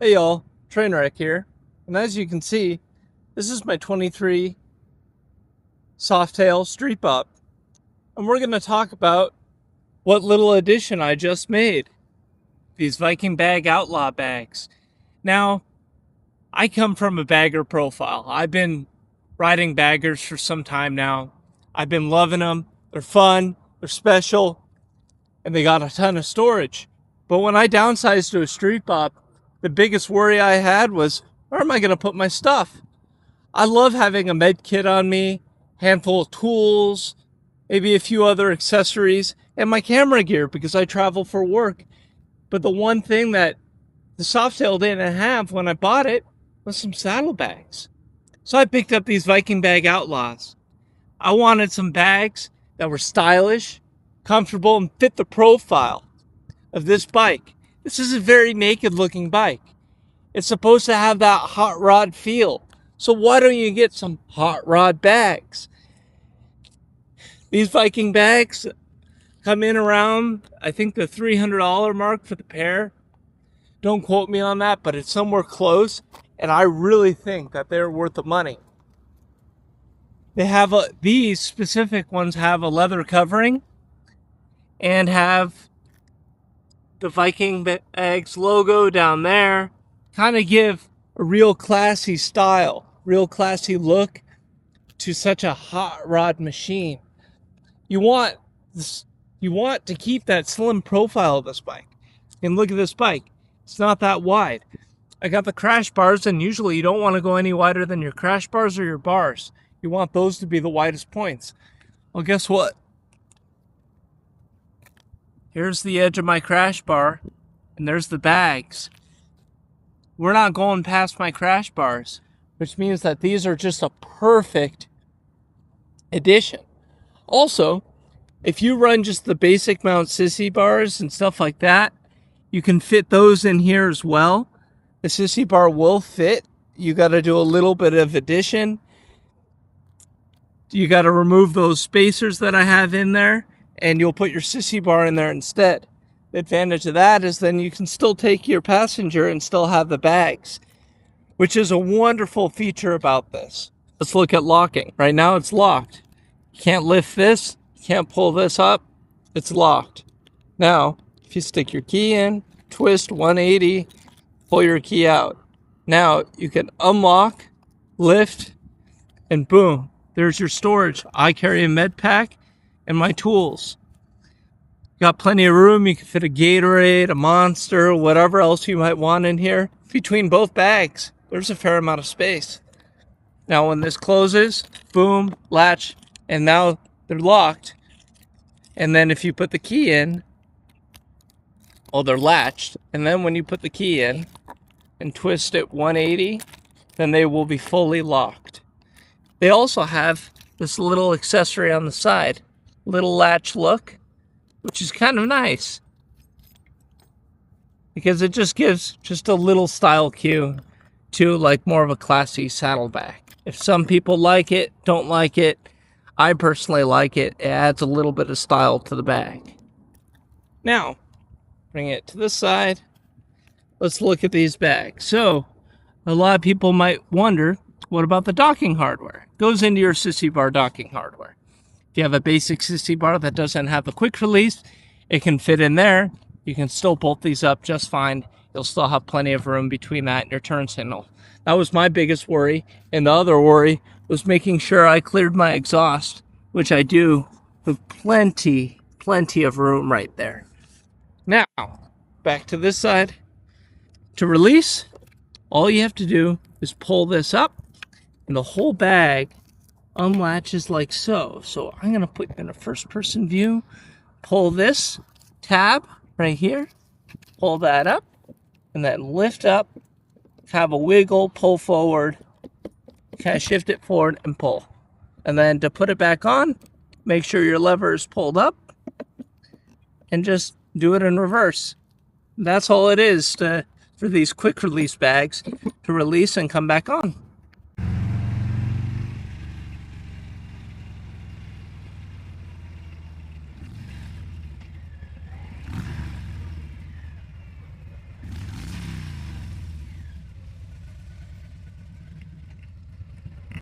Hey y'all, Trainwreck here, and as you can see, this is my 23 Softail streetbob, and we're going to talk about what little addition I just made, these Viking Outlaw bags. Now, I come from a bagger profile. I've been riding baggers for some time now. I've been loving them. They're fun, they're special, and they got a ton of storage. But when I downsized to a streetbob, the biggest worry I had was, where am I going to put my stuff? I love having a med kit on me, handful of tools, maybe a few other accessories, and my camera gear because I travel for work. But the one thing that the Softail didn't have when I bought it was some saddlebags. So I picked up these Viking Outlaws. I wanted some bags that were stylish, comfortable, and fit the profile of this bike. This is a very naked looking bike. It's supposed to have that hot rod feel. So why don't you get some hot rod bags? These Viking bags come in around, I think, the $300 mark for the pair. Don't quote me on that, but it's somewhere close. And I really think that they're worth the money. They have these specific ones have a leather covering and have the Vikingbags logo down there. Kind of give a real classy style, real classy look to such a hot rod machine. You want to keep that slim profile of this bike. And look at this bike. It's not that wide. I got the crash bars, and usually you don't want to go any wider than your crash bars or your bars. You want those to be the widest points. Well, guess what? Here's the edge of my crash bar, and there's the bags. We're not going past my crash bars, which means that these are just a perfect addition. Also, if you run just the basic mount Sissy bars and stuff like that, you can fit those in here as well. The Sissy bar will fit. You got to do a little bit of addition. You got to remove those spacers that I have in there, and you'll put your Sissy bar in there instead. The advantage of that is then you can still take your passenger and still have the bags, which is a wonderful feature about this. Let's look at locking. Right now it's locked. You can't lift this, you can't pull this up, it's locked. Now, if you stick your key in, twist 180, pull your key out. Now you can unlock, lift, and boom, there's your storage. I carry a med pack and my tools. Got plenty of room. You can fit a Gatorade, a Monster, whatever else you might want in here. Between both bags, there's a fair amount of space. Now when this closes, boom, latch, and now they're locked. And then if you put the key in, well, they're latched. And then when you put the key in and twist it 180, then they will be fully locked. They also have this little accessory on the side, little latch look, which is kind of nice because it just gives just a little style cue to like more of a classy saddlebag. If some people like it, don't like it, I personally like it. It adds a little bit of style to the bag. Now, bring it to this side. Let's look at these bags. So, a lot of people might wonder, what about the docking hardware? It goes into your Sissy bar docking hardware. If you have a basic Sissy bar that doesn't have a quick release, it can fit in there. You can still bolt these up just fine. You'll still have plenty of room between that and your turn signal. That was my biggest worry. And the other worry was making sure I cleared my exhaust, which I do with plenty of room right there. Now, back to this side. To release, all you have to do is pull this up, and the whole bag unlatches like so. So I'm going to put in a first person view, pull this tab right here, pull that up, and then lift up, have a wiggle, pull forward, kind of shift it forward and pull. And then to put it back on, make sure your lever is pulled up and just do it in reverse. That's all it is for these quick release bags, to release and come back on.